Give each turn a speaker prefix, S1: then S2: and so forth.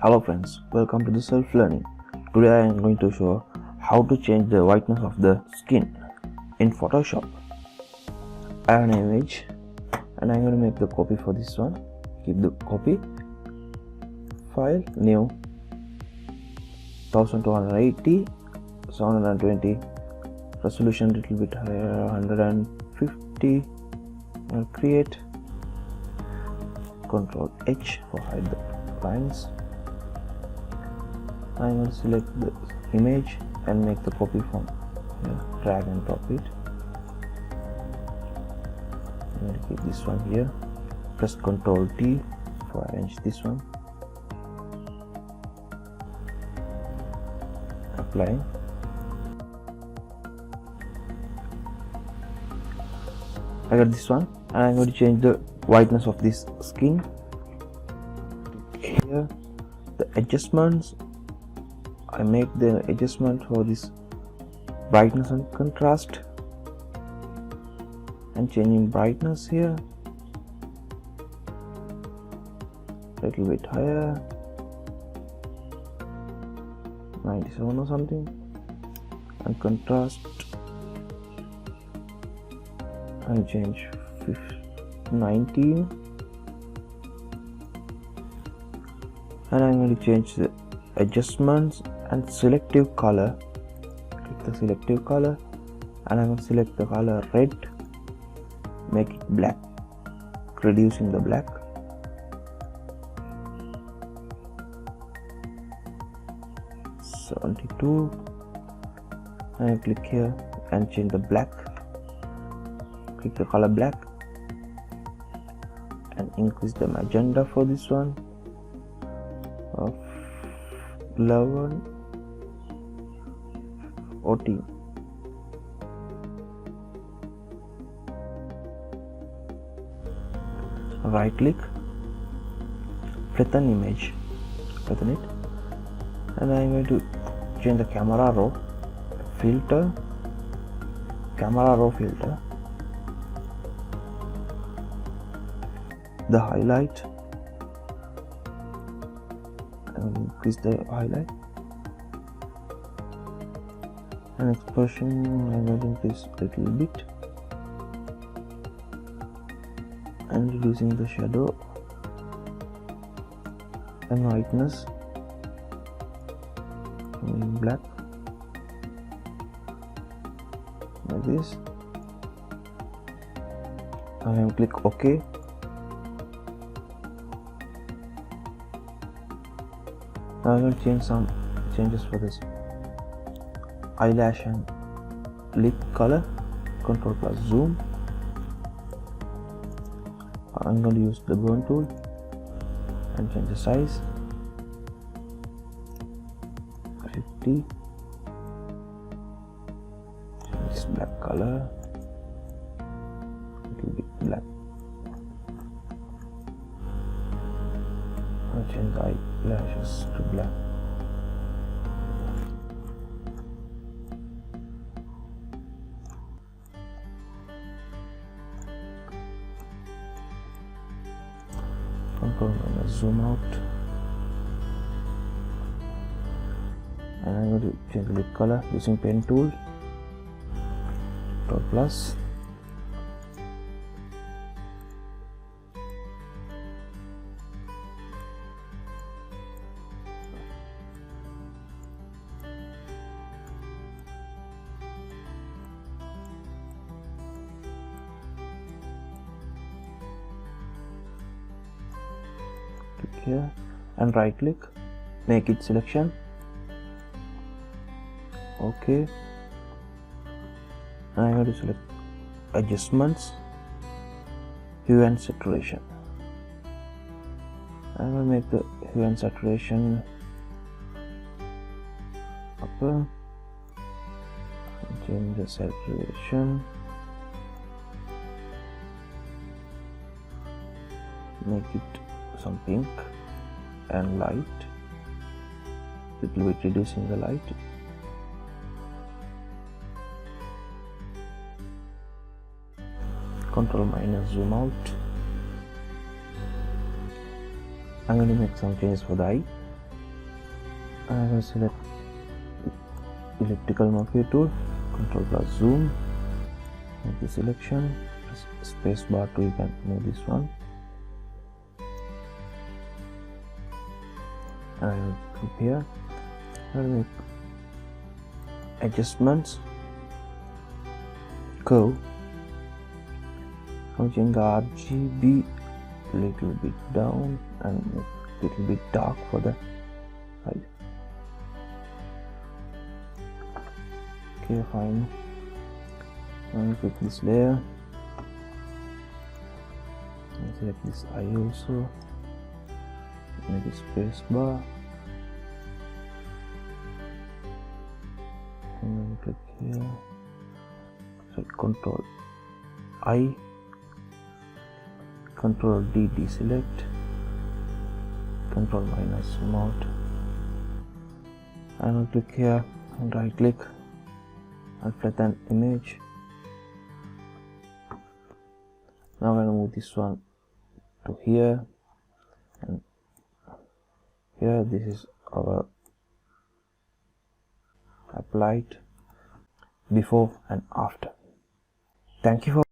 S1: Hello friends, welcome to the self-learning. Today I am going to show how to change the whiteness of the skin in Photoshop. I have an image and I am going to make the copy for this one. Keep the copy, file, new, 1280, 720, resolution little bit higher, 150, and create, Ctrl H for hide the lines. I will select the image and make the copy from here. Drag and drop it. I'm going to keep this one here. Press Ctrl T for arrange this one. Apply. I got this one, and I'm going to change the whiteness of this skin. Here, the adjustments. I make the adjustment for this brightness and contrast, and changing brightness here a little bit higher, 97 or something, and contrast I change 19, and I'm going to change the adjustments and selective color. Click the selective color and I'm going to select the color red, make it black, reducing the black. .72, and I click here and change the black. Click the color black and increase the magenta for this one of 11, 14. Right click, flatten image, flatten it, and I'm going to change the camera raw filter, the highlight, and increase the highlight, and expression I'm going to increase a little bit, and reducing the shadow and whiteness in black like this. I am click OK. Now I will change some changes for this eyelash and lip color. Ctrl plus zoom. I'm going to use the burn tool and change the size 50. Change this black color, a little bit black. I'll change the eyelashes to black. Control zoom out, and I'm going to change the lip color using pen tool. Control plus. Click here and right click, make it selection. OK. I'm going to select adjustments, hue and saturation. I'm going to make the hue and saturation upper, change the saturation, make it some pink and light, little bit reducing the light. Control minus zoom out. I'm going to make some changes for the eye. I'm going to select elliptical marquee tool, Control plus zoom, make the selection, press space bar to you can move this one, and I will click here. I will make adjustments, curve. I'll change the RGB a little bit down and make a little bit dark for the side. Okay, fine. I'll click this layer and select this eye also, make a space bar and then click here, so Control I, Control D deselect, Control minus mount, and I'll click here and right click and flatten image. Now I'm going to move this one to here, and here this is our applied before and after. Thank you for